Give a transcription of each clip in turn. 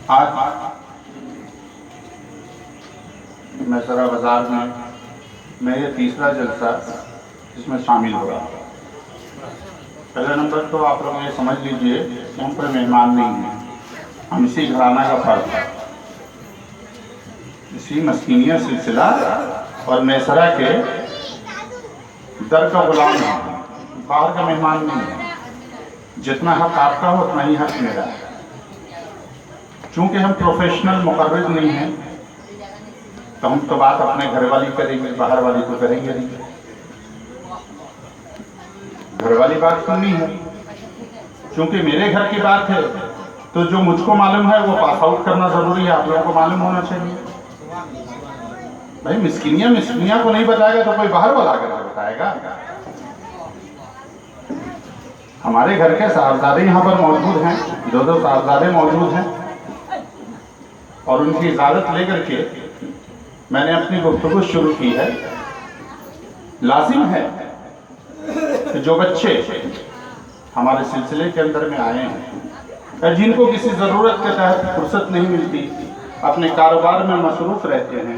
آج میسرہ بازار میں یہ تیسرا جلسہ اس میں شامل ہو رہا ہے۔ پہلا نمبر تو آپ لوگ یہ سمجھ لیجئے کہ ہم پر مہمان نہیں ہیں، ہم اسی گھرانہ کا فرد ہیں، اسی مسکینیہ سلسلہ اور میسرہ کے در کا غلام ہے، باہر کا مہمان نہیں ہے۔ جتنا حق آپ کا ہو اتنا ہی حق میرا ہے۔ چونکہ ہم پروفیشنل مقرر نہیں ہیں تو ہم تو بات اپنے گھر والی کریں گے، باہر والی تو کریں گے نہیں۔ گھر والی بات سننی ہے، چونکہ میرے گھر کی بات ہے تو جو مجھ کو معلوم ہے وہ پاس آؤٹ کرنا ضروری ہے، آپ لوگوں کو معلوم ہونا چاہیے۔ بھائی مسکینیہ کو نہیں بتائے گا تو کوئی باہر والا کر کے بتائے گا۔ ہمارے گھر کے صاحبزادے یہاں پر موجود ہیں، دو صاحبزادے موجود ہیں، اور ان کی اجازت لے کر کے میں نے اپنی گفتگو شروع کی ہے۔ لازم ہے کہ جو بچے ہمارے سلسلے کے اندر میں آئے ہیں، جن کو کسی ضرورت کے تحت فرصت نہیں ملتی، اپنے کاروبار میں مصروف رہتے ہیں،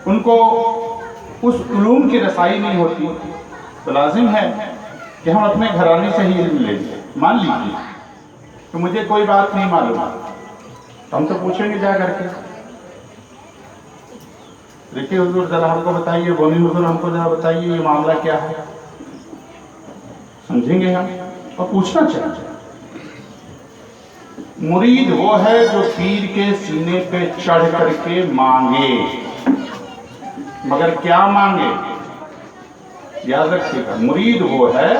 ان کو اس علوم کی رسائی نہیں ہوتی، تو لازم ہے کہ ہم اپنے گھرانے سے ہی علم لیں گے۔ مان لیجیے کہ مجھے کوئی بات نہیں معلوم، ہم تو پوچھیں گے جا کر کے، دیکھیے حضور ذرا ہم کو بتائیے، بونی حضور ہم کو ذرا بتائیے یہ معاملہ کیا ہے، سمجھیں گے ہم اور پوچھنا چاہیے۔ مرید وہ ہے جو پیر کے سینے پہ چڑھ کر کے مانگے، مگر کیا مانگے؟ یاد رکھیے گا، مرید وہ ہے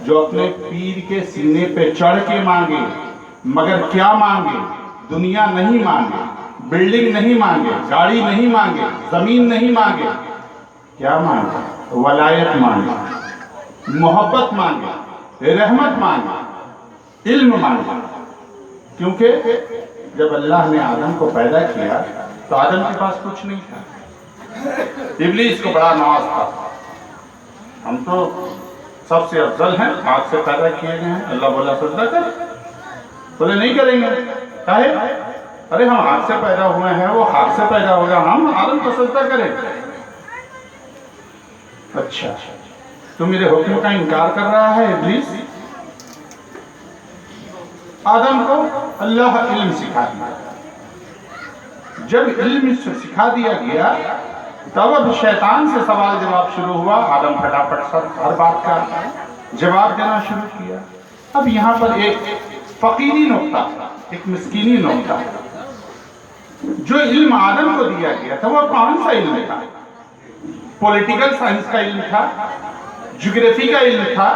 جو اپنے پیر کے سینے پہ چڑھ کے مانگے، مگر کیا مانگے؟ دنیا نہیں مانگے، بلڈنگ نہیں مانگے، گاڑی نہیں مانگے، زمین نہیں مانگے، کیا مانگے؟ ولایت مانگے، محبت مانگے، رحمت مانگے، علم مانگے۔ کیونکہ جب اللہ نے آدم کو پیدا کیا تو آدم کے پاس کچھ نہیں تھا، ابلیس کو بڑا ناز تھا، ہم تو سب سے افضل ہیں، آگ سے پیدا کیے گئے ہیں، اللہ بولا سجدہ کر، بولے نہیں کریں گے، کہے ارے ہم آگ سے پیدا ہوئے ہیں، وہ آگ سے پیدا ہوگا، ہم آدم کو سجدہ کریں۔ اچھا تو میرے حکم کا انکار کر رہا ہے ابلیس؟ آدم کو اللہ علم سکھا دیا، جب علم سکھا دیا گیا تب اب شیطان سے سوال جواب شروع ہوا، آدم پھٹافٹ ہر بات کا جواب دینا شروع کیا۔ اب یہاں پر ایک فقیری نقطہ، ایک مسکینی نقطہ، جو علم آدم کو دیا گیا تھا وہ کون سا علم تھا؟ پولیٹیکل سائنس کا علم تھا، جغرافی کا علم تھا،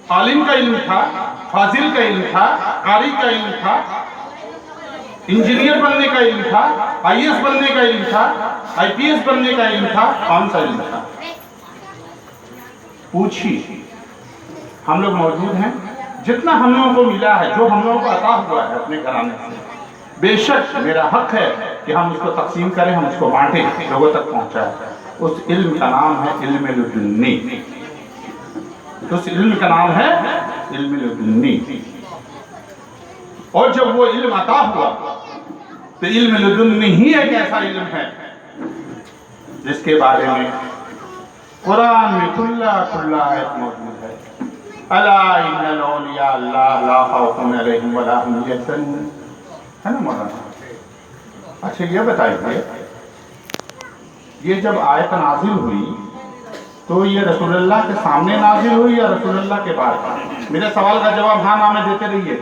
عالم کا علم تھا، فاضل کا علم تھا، قاری کا علم تھا، انجینئر بننے کا علم تھا، آئی ایس بننے کا علم تھا، آئی پی ایس بننے کا علم تھا، کون سا علم تھا؟ پوچھیے، ہم لوگ موجود ہیں، جتنا ہم لوگوں کو ملا ہے، جو ہم لوگوں کو عطا ہوا ہے اپنے گھرانے سے، بے شک میرا حق ہے کہ ہم اس کو تقسیم کریں، ہم اس کو بانٹیں، لوگوں تک پہنچائیں۔ اس علم کا نام ہے علم لدنی، اس علم کا نام ہے علم لدنی۔ اور جب وہ علم عطا ہوا تو علم لدنی ہی ایک ایسا علم ہے جس کے بارے میں قرآن میں کھلا آیت موجود ہے، الا ان الاولیاء اللہ لا خوف علیہم ولا هم یحزنون، ہے نا مولانا؟ اچھا یہ بتائیے، یہ جب آیت نازل ہوئی تو یہ رسول اللہ کے سامنے نازل ہوئی یا رسول اللہ کے بعد؟ میرے سوال کا جواب ہاں نہ میں دیتے رہیے،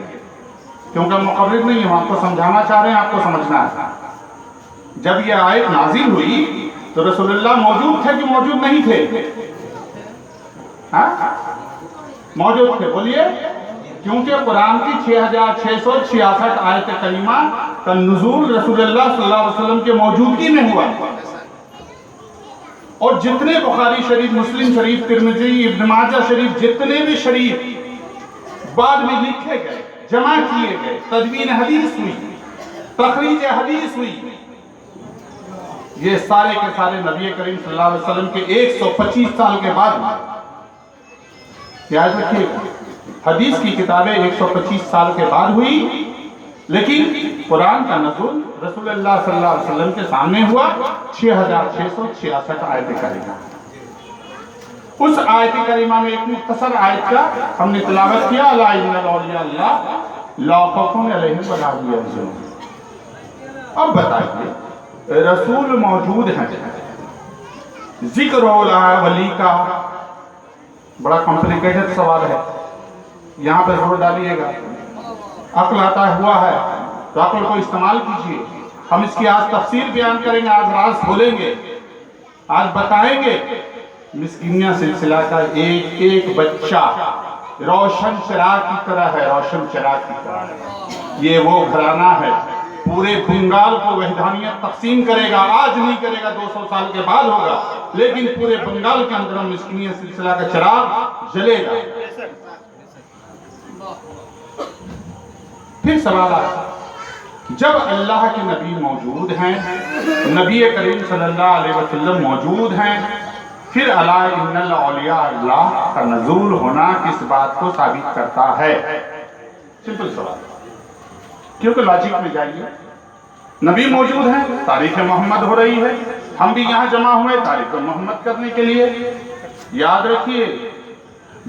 کیونکہ مقرر نہیں ہم آپ کو سمجھانا چاہ رہے ہیں، آپ کو سمجھنا ہے۔ جب یہ آیت نازل ہوئی تو رسول اللہ موجود تھے کہ موجود نہیں تھے؟ ہاں موجود تھے، بولیے۔ کیونکہ قرآن کی 6666 آیت کریمہ کا نزول رسول اللہ صلی اللہ علیہ وسلم کے موجودگی میں ہوا، اور جتنے بخاری شریف، مسلم شریف، ترمذی، ابن ماجہ شریف، جتنے بھی شریف بعد میں لکھے گئے، جمع کیے گئے، تدوین حدیث ہوئی، تخریج حدیث ہوئی، یہ سارے کے سارے نبی کریم صلی اللہ علیہ وسلم کے 125 سال کے بعد ہوئے۔ یاد رکھیے گا، حدیث کی کتابیں 125 سال کے بعد ہوئی، لیکن قرآن کا نزول رسول اللہ صلی اللہ علیہ وسلم کے سامنے ہوا 6666 آیت کریمہ. اس آیت کریمہ میں ایک مختصر آیت کا ہم نے تلاوت کیا، الا ان اولیاء اللہ لا خوف علیہم ولا هم یحزنون. اب بتائیے رسول موجود ہیں، ذکر ہو رہا ہے ولی کا، بڑا کمپلیکیٹڈ سوال ہے، یہاں پہ زور ڈالیے گا. عقل عطا ہوا ہے تو عقل کو استعمال کیجئے. ہم اس کی آج تفسیر بیان کریں گے، آج راز کھولیں گے، آج بتائیں گے. مسکینیہ سلسلہ کا ایک ایک بچہ روشن چراغ کی طرح ہے، روشن چراغ کی طرح ہے. یہ وہ گھرانہ ہے پورے بنگال کو وحدانیت تقسیم کرے گا. آج نہیں کرے گا، 200 سال کے بعد ہوگا، لیکن پورے بنگال کے اندر مسکینیہ سلسلہ کا چراغ جلے گا. پھر سوال آتا جب اللہ کے نبی موجود ہیں، نبی کریم صلی اللہ علیہ وسلم موجود ہیں، پھر الا ان الاولیاء اللہ کا نزول ہونا کس بات کو ثابت کرتا ہے؟ سمپل سوال، کیونکہ لاجک میں جائیے. نبی موجود ہیں، تاریخ محمد ہو رہی ہے، ہم بھی یہاں جمع ہوئے تاریخ محمد کرنے کے لیے. یاد رکھیے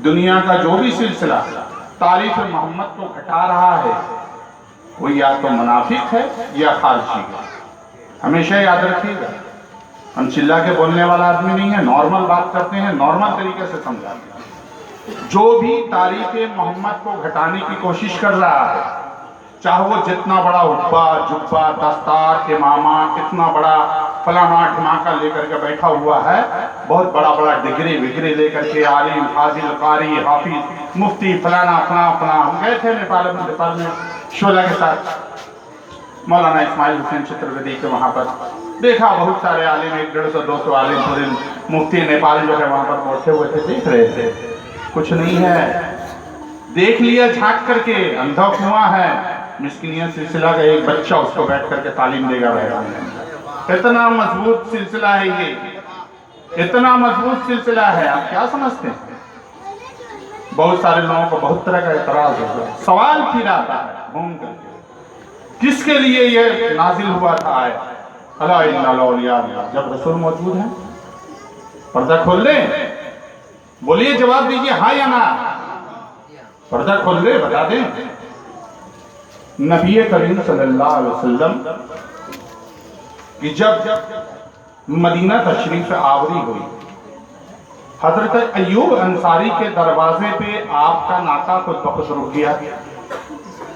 دنیا کا جو بھی سلسلہ تاریخ محمد کو گھٹا رہا ہے وہ یا تو منافق ہے یا خارجی ہے. ہمیشہ یاد رکھیے گا، ہم چلا کے بولنے والا آدمی نہیں ہے، نارمل بات کرتے ہیں، نارمل طریقے سے سمجھاتے ہیں. جو بھی تاریخ محمد کو گھٹانے کی کوشش کر رہا ہے، چاہے وہ جتنا بڑا عبا جبا دستار امامہ اتنا بڑا فلانا ڈھماکہ لے کر کے بیٹھا ہوا ہے، بہت بڑا بڑا ڈگری وگری لے کر کے عالم فاضل قاری حافظ مفتی فلانا فلاں فلاں. ہم گئے تھے نیپال میں شعلہ کے ساتھ مولانا اسماعیل حسین چترویدی کے وہاں پر دیکھا بہت سارے عالم، 150 200 عالم پورے مفتی نیپال جو ہے وہاں پر بیٹھے ہوئے تھے، دیکھ رہے تھے. کچھ نہیں ہے، دیکھ لیا جھانک کر کے، اندھا کنواں ہے. مسکینیہ سلسلہ کا ایک بچہ اس کو بیٹھ کر کے تعلیم دے گا. اتنا مضبوط سلسلہ ہے یہ، اتنا مضبوط سلسلہ ہے. آپ کیا سمجھتے ہیں؟ بہت سارے لوگوں کو بہت طرح کا اعتراض ہوگا. سوال پھر آتا ہے گھوم کر کے، کس کے لیے یہ نازل ہوا تھا آیت الا ان الاولیاء اللہ؟ جب رسول موجود ہیں. پردہ کھول لیں، بولیے جواب دیجئے ہاں یا نہ. پردہ کھول لیں، بتا دیں. نبی کریم صلی اللہ علیہ وسلم کی جب مدینہ تشریف آوری ہوئی، حضرت ایوب انصاری کے دروازے پہ آپ کا ناکا خود بخود رک گیا.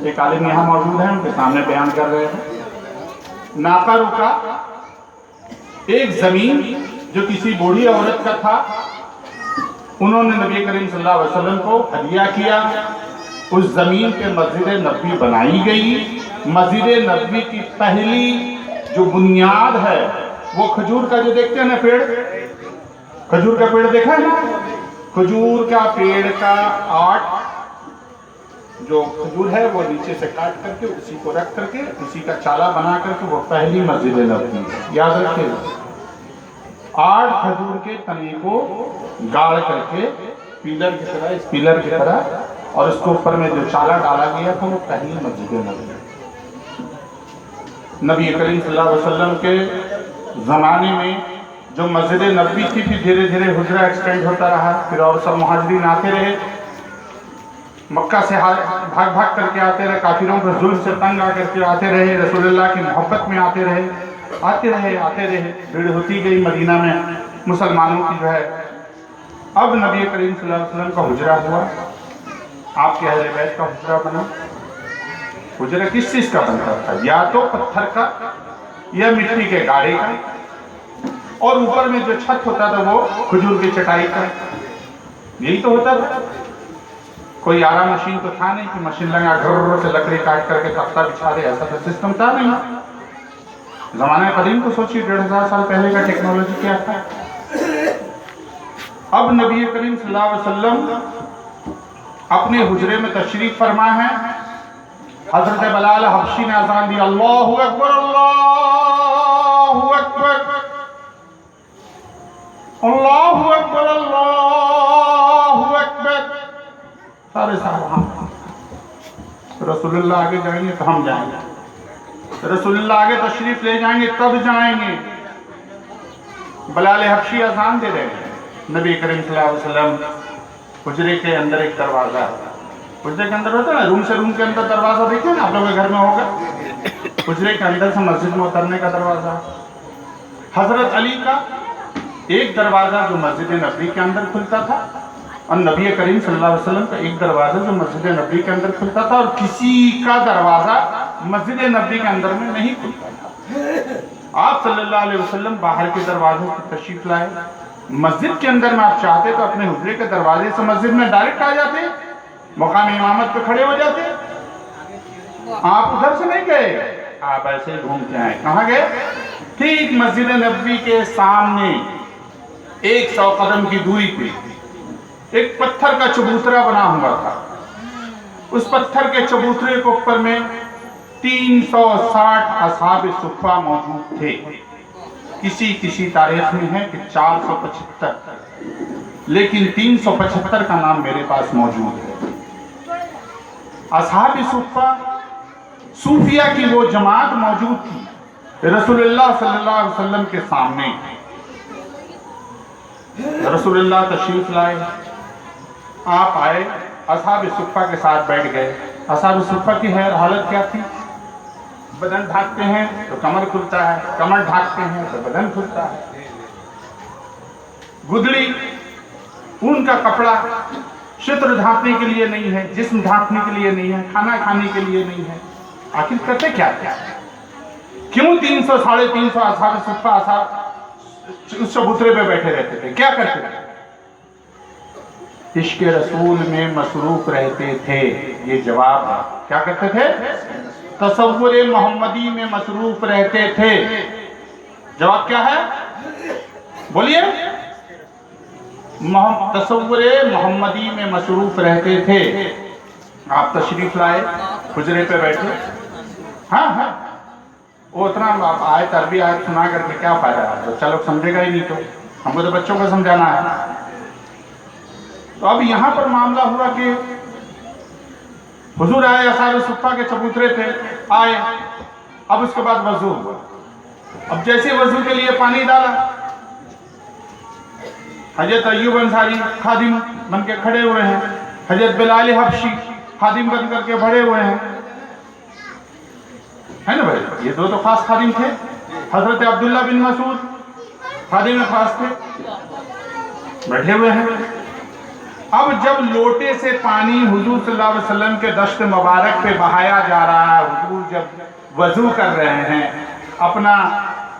ایک عالم یہاں موجود ہیں، ان کے سامنے بیان کر رہے ہیں. ناکا رکا، ایک زمین جو کسی بوڑھی عورت کا تھا انہوں نے نبی کریم صلی اللہ علیہ وسلم کو ہدیہ کیا. اس زمین پہ مسجد نبوی بنائی گئی. مسجد نبوی کی پہلی جو بنیاد ہے وہ کھجور کا جو دیکھتے ہیں نا پیڑ، کھجور کا پیڑ دیکھا ہے نا، کھجور کا پیڑ کا آٹھ جو کھجور ہے وہ نیچے سے کاٹ کر کے اسی کو رکھ کر کے اسی کا چالا بنا کر کے وہ پہلی مسجد نبوی ہے. یاد رکھیں 8 کھجور کے تنے کو گاڑ کر کے پیلر کی طرح، اس پیلر کی طرح، اور اس کو اوپر میں جو چالا ڈالا گیا تھا وہ پہلی مسجد نبوی. نبی کریم صلی اللہ علیہ وسلم کے زمانے میں جو مسجد نبوی تھی پھر دھیرے دھیرے حجرہ ایکسٹینڈ ہوتا رہا. پھر اور سب مہاجرین آتے رہے، مکہ سے بھاگ بھاگ کر کے آتے رہے، کافروں پر ظلم سے تنگ آ کر کے آتے رہے، رسول اللہ کی محبت میں آتے رہے، آتے رہے. بھیڑ ہوتی گئی مدینہ میں مسلمانوں کی جو ہے. اب نبی کریم صلی اللہ علیہ وسلم کا حجرہ ہوا، آپ کے اہل بیت کا حجرہ بنا. حجرہ کس چیز کا بنتا تھا؟ یا تو پتھر کا یا مٹی کے گاڑے کا، اور اوپر میں جو چھت ہوتا تھا وہ کھجور کی چٹائی کا. یہی تو ہوتا تھا. کوئی آرا مشین تو تھا نہیں کہ مشین لگا گھر سے لکڑی کاٹ کر کے تختہ بچھا دے، ایسا تو سسٹم تھا نہیں. زمانہ قدیم کو سوچیے، 1500 سال پہلے کا ٹیکنالوجی کیا تھا. اب نبی کریم صلی اللہ علیہ وسلم اپنے حجرے میں تشریف فرما ہے. حضرت بلال حبشی نے اذان دی، اللہ اکبر اللہ اکبر اللہ اکبر اللہ اکبر. سارے صحابہ रसूलुल्लाह आगे जाएंगे तो हम जाएंगे, रसूलुल्लाह आगे तशरीफ ले जाएंगे तब जाएंगे। बिलाल हबशी अज़ान दे रहे हैं, नबी करीम सल्लल्लाहु अलैहि वसल्लम हुजरे के अंदर एक दरवाज़ा है, हुजरे के अंदर होता है ना, रूम से रूम के अंदर दरवाज़ा देखिए ना, आप लोगों के घर में होगा, हुजरे के अंदर से मस्जिद में उतरने का दरवाज़ा। हज़रत अली का एक दरवाज़ा जो मस्जिद नबी के अंदर खुलता था, और नबी करीम सल्लल्लाहु अलैहि वसल्लम का एक दरवाज़ा जो मस्जिद नबी के अंदर खुलता था, और किसी का दरवाज़ा मस्जिद नबी के अंदर में नहीं खुलता था। आप सल्लल्लाहु अलैहि वसल्लम बाहर के दरवाजे से तशरीफ लाए, मस्जिद के अंदर में आप चाहते तो अपने हुजरे के दरवाजे से मस्जिद में डायरेक्ट आ जाते, मकाम इमामत पे खड़े हो जाते। आप उधर से नहीं गए, आप ऐसे ही घूम के आए। कहाँ गए? ठीक मस्जिद नबी के सामने 100 कदम की दूरी पे एक पत्थर का चबूतरा बना हुआ था। उस पत्थर के चबूतरे के ऊपर में 360 असहाब सुफ़ा मौजूद थे। किसी तारीख में है कि 475, लेकिन 375 का नाम मेरे पास मौजूद है। असहाब सुफ़ा, सूफिया की वो जमात मौजूद थी रसूलुल्लाह सल्लल्लाहु अलैहि वसल्लम के सामने। रसूलुल्लाह तशरीफ लाए, आप आए, असहाब सुफ़ा के साथ बैठ गए। असहाब सुफ़ा की हालत क्या थी? बदन ढाकते हैं तो कमर खुलता है, कमर ढाकते हैं तो बदन खुलता है। गुदड़ी, ऊन का कपड़ा, शत्र ढांकने के लिए नहीं है, जिस्म ढांकने के लिए नहीं है, खाना खाने के लिए नहीं है। आखिर करते क्या क्या? क्यों 300 साढ़े 300 असहाब सुफ़ा उस चबूतरे पे बैठे रहते थे? क्या करते थे? इश्क़ रसूल में मसरूफ रहते थे। ये जवाब है। क्या करते थे? तसव्वुर मोहम्मदी में मसरूफ रहते थे। जवाब क्या है? बोलिए। तसव्वुर मोहम्मदी में मसरूफ रहते थे। आप तशरीफ लाए, हुजरे पे बैठे। हाँ, वो उतना आए तरबी आयत सुना करके क्या फायदा है? बच्चा लोग समझेगा ही नहीं, तो हमको तो बच्चों को समझाना है। तो अब यहाँ पर मामला हुआ कि हुजूर आए, असहाब सुफ़ा के चबूतरे पे आए। अब उसके बाद वजू हुआ। अब जैसे वजू के लिए पानी डाला, हजरत अय्यूब अंसारी खादिम बन के खड़े हुए हैं, हजरत बिलाल हबशी खादिम बन करके खड़े हुए हैं, है ना भाई? ये दो तो खास खादिम थे। हजरत अब्दुल्ला बिन मसूद खादिम खास थे, बैठे हुए हैं। अब जब लोटे से पानी हुजूर सल्लल्लाहु अलैहि वसल्लम के दश्त मुबारक पे बहाया जा रहा है, हुजूर जब वजू कर रहे हैं, अपना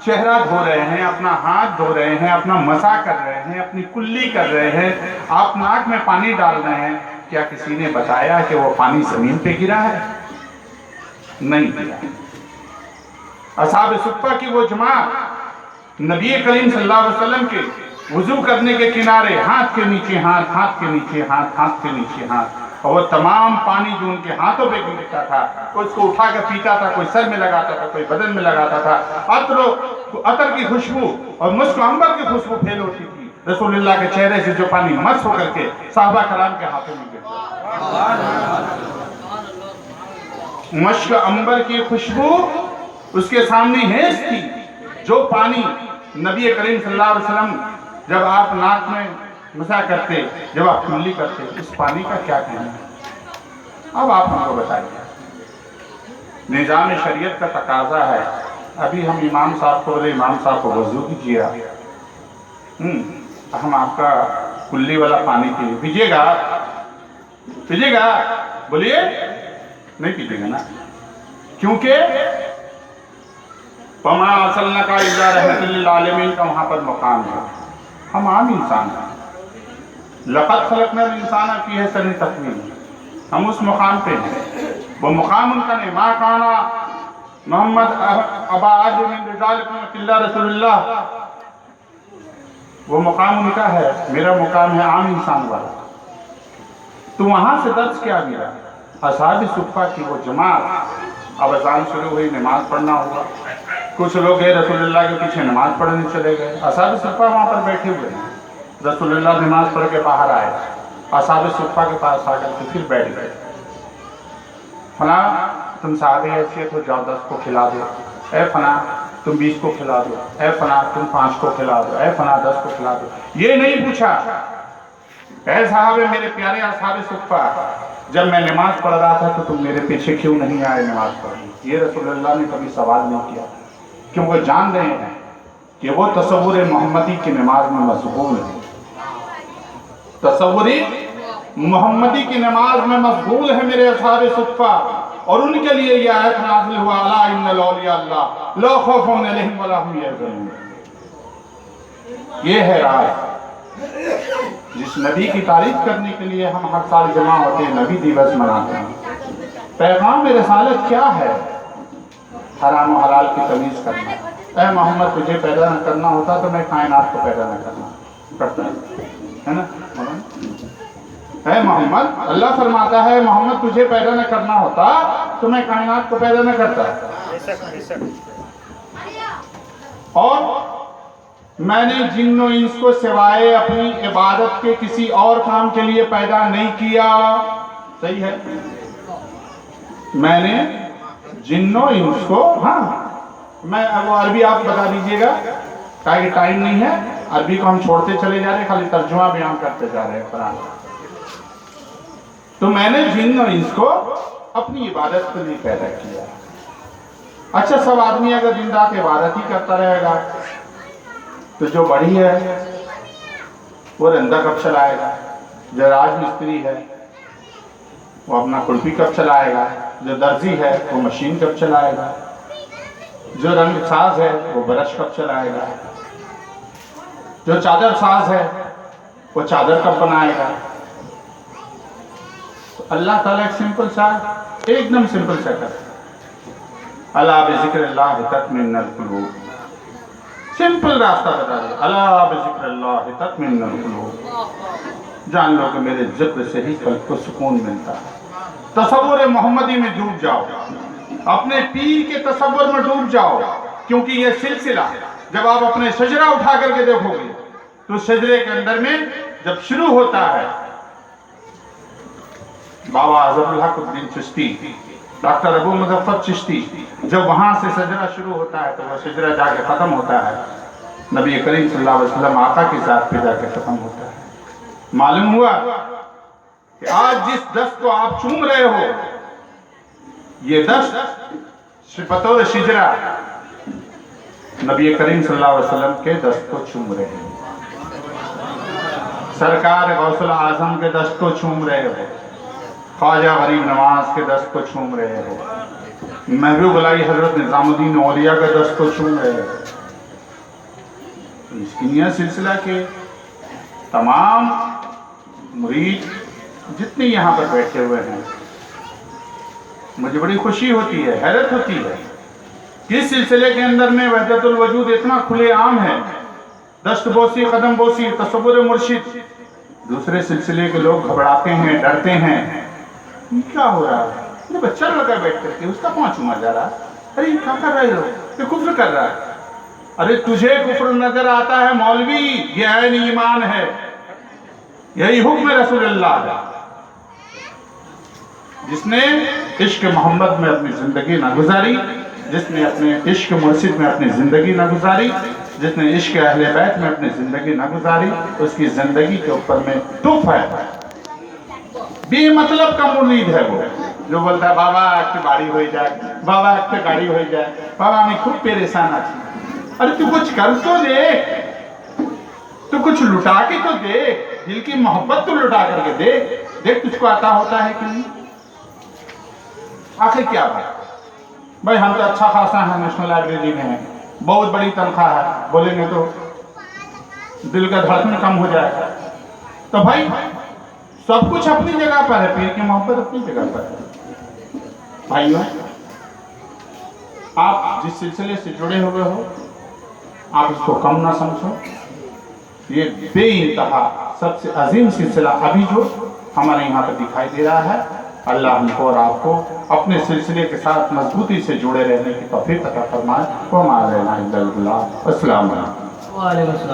चेहरा धो रहे हैं, अपना हाथ धो रहे हैं, अपना मसा कर रहे हैं, अपनी कुल्ली कर रहे हैं, आप नाक में पानी डाल रहे हैं, क्या किसी ने बताया कि वो पानी जमीन पे गिरा है? नहीं गिरा। असहाब सुफ़ा की वो जमात नबी करीम सल्लल्लाहु अलैहि वसल्लम के वुजू करने के किनारे हाथ के नीचे हाथ, हाथ के नीचे हाथ, हाथ के नीचे हाथ, और वो तमाम पानी जो उनके हाथों पे गिरता था, कोई उसको उठा कर पीता था, कोई सर में लगाता था, कोई बदन में लगाता था। अतर की खुशबू और मुश्क अंबर की खुशबू फैल होती थी रसूलुल्लाह के चेहरे से, जो पानी मस होकर के साहबा कराम के हाथों में गिरता। मुश्क अंबर की खुशबू उसके सामने हेज थी। जो पानी नबी करीम सल्लल्लाहु अलैहि वसल्लम जब आप नाक में मसा करते, जब आप कुल्ली करते, उस पानी का क्या कहना है? अब आप हमको बताइए। निज़ाम शरीयत का तकाजा है। अभी हम इमाम साहब को बोले, इमाम साहब को वजू कीजिए, हम आपका कुल्ली वाला पानी पीजिएगा? पीजिएगा? बोलिए। नहीं पीजिएगा ना, क्योंकि वमा अर्सलनाका इल्ला रहमतल लिल आलमीन का वहाँ पर मकाम है। हम आम इंसान हैं। लक़द खलक़नल इंसान फी अहसनि तक़वीम, हम उस मुकाम पे हैं। वो मुकाम उनका नहीं। मा काना मोहम्मद अबा अहद मिन रिजालिकुम इल्ला रसूलुल्लाह, वो मुकाम उनका है, मेरा मुकाम है आम इंसान वाला। तो वहाँ से दर्ज क्या मिला? असहाब सुफ़ा की वो जमात। अब अज़ान शुरू हुई, नमाज पढ़ना हुआ। कुछ लोग गए रसूलुल्लाह के पीछे नमाज पढ़ने चले गए। असहाब सुफ़ा वहाँ पर बैठे हुए हैं। रसूलुल्लाह नमाज पढ़ के बाहर आए, असहाब सुफ़ा के पास आकर के फिर बैठ गए। फला तुम सादे हैसियत हो, जाओ 10 को खिला दो, ए फला तुम 20 को खिला दो, ए फला तुम 5 को खिला दो, ए फला 10 को खिला दो। ये नहीं पूछा, ऐ साहब मेरे प्यारे असहाबे सुफ़ा, जब मैं नमाज पढ़ रहा था तो तुम मेरे पीछे क्यों नहीं आए नमाज पढ़ने? ये रसूलुल्लाह ने कभी सवाल नहीं किया, क्योंकि वो जान रहे हैं कि वो तसव्वुर मोहम्मदी की नमाज में मशगूल है, तसव्वुर मोहम्मदी की नमाज में मशगूल है मेरे असहाबे सुफ़ा। और उनके लिए यह आयत नाज़िल हुआ, अला इन्नल औलिया अल्लाह ला खौफुन अलैहिम वला हुम यहज़नून। ये है राज जिस नबी की तारीफ करने के लिए हम हर साल जमा होते हैं, नबी दिवस मनाते हैं। पैगाम रिसालत क्या है? हराम और हलाल की तमीज़ करना। ऐ मोहम्मद तुझे पैदा न करना होता तो मैं कायनात को पैदा न करता, है ना? ऐ मोहम्मद, अल्लाह फरमाता है मोहम्मद तुझे पैदा न करना होता तो मैं कायनात को पैदा न करता। और मैंने जिन्नो इंस को सिवाय अपनी इबादत के किसी और काम के लिए पैदा नहीं किया। सही है, मैंने जिन्नो इंस को, हाँ मैं अब अरबी आप बता दीजिएगा, टाइम नहीं है, अरबी को हम छोड़ते चले जा रहे हैं, खाली तर्जुमा बयान करते जा रहे हैं कुरान। तो मैंने जिन्न और इंस को अपनी इबादत के लिए पैदा किया। अच्छा, सब आदमी अगर दिन रात इबादत ही करता रहेगा तो जो बड़ी है वो रंदा कब चलाएगा? जो राजमिस्त्री है वो अपना कुल्फी कब चलाएगा? जो दर्जी है वो मशीन कब चलाएगा? जो रंग साज है वो ब्रश कब चलाएगा? जो चादर साज है वो चादर कब बनाएगा? तो अल्लाह ताला एक सिंपल सा, एकदम सिंपल सा कर, अला बिज़िक्रिल्लाह तत्मइन्नुल कुलूब, सिंपल रास्ता बता दे, अला बिज़िक्रिल्लाह तत्मइन्नुल कुलूब। जान लो कि मेरे जिक्र से ही कल्ब को सुकून मिलता है। तसव्वुर मोहम्मदी में डूब जाओ, अपने पीर के तसव्वुर में डूब जाओ, क्योंकि ये सिलसिला जब आप अपने शजरा उठा करके देखोगे तो शजरे के अंदर में जब शुरू होता है, बाबा अज़रुल हक उद्दीन चिश्ती, डॉक्टर अबू मुज़फ़्फ़र चिश्ती, जब वहां से शजरा शुरू होता है तो वह शजरा जाके खत्म होता है नबी करीम सल्लल्लाहु अलैहि वसल्लम आका की ज़ात पे जाके खत्म होता है। मालूम हुआ कि आज जिस दस्त को आप चूम रहे हो, ये दस्त बतौर शिजरा नबी करीम सल्लल्लाहु अलैहि वसल्लम के दस्त को चूम रहे हो, सरकार गौसुल आजम के दस्त को चूम रहे हो, ख्वाजा गरीब नवाज के दस्त को चूम रहे हो, महबूब अलाई हजरत निज़ामुद्दीन औलिया के दस्त को चूम रहे हो। मिस्किनिया सिलसिला के तमाम मुरीद जितने यहाँ पर बैठे हुए हैं, मुझे बड़ी खुशी होती है, हैरत होती है कि इस सिलसिले के अंदर में वहदतुल वजूद इतना खुले आम है, दस्त बोसी, कदम बोसी, तसव्वुर मुर्शिद। दूसरे सिलसिले के लोग घबराते हैं, डरते हैं, क्या हो रहा है? ये बच्चा लगा बैठ करके उसका पाँव चूमा जा रहा, अरे क्या कर रहे हो? ये कुफ्र कर रहा है। अरे तुझे कुफ्र नजर आता है मौलवी, ये ऐन ईमान है, यही हुक्म रसूलुल्लाह है। जिसने इश्क मोहम्मद में अपनी जिंदगी ना गुजारी, जिसने अपने इश्क मुर्शिद में अपनी जिंदगी ना गुजारी, जिसने इश्क अहले बैत में अपनी जिंदगी ना गुजारी, उसकी जिंदगी के ऊपर में तुफ है। बेमतलब का मुरीद है वो, जो बोलता है बाबा एक गाड़ी हो जाए, बाबा एक गाड़ी हो जाए, बाबा मैं खूब परेशान आती। अरे तू कुछ कर तो देख, तू कुछ लुटा के तो देख, दिल की मोहब्बत तो लुटा करके देख, देख तुझको आता होता है कि नहीं। आखिर क्या बात भाई, हम तो अच्छा खासा है, नेशनल लाइब्रेरी में है, बहुत बड़ी तनख्वाह है, बोलेंगे तो दिल का धड़कन कम हो जाएगा। तो भाई सब कुछ अपनी जगह पर है, पीर की मोहब्बत अपनी जगह पर है। भाइयों, आप जिस सिलसिले से जुड़े हुए हो आप इसको कम ना समझो। ये बेइंतहा सबसे अजीम सिलसिला अभी जो हमारे यहाँ पर दिखाई दे रहा है, अल्लाह हमको और आपको अपने सिलसिले के साथ मजबूती से जुड़े रहने की तौफीक अता फरमाए। अस्सलाम वालेकुम।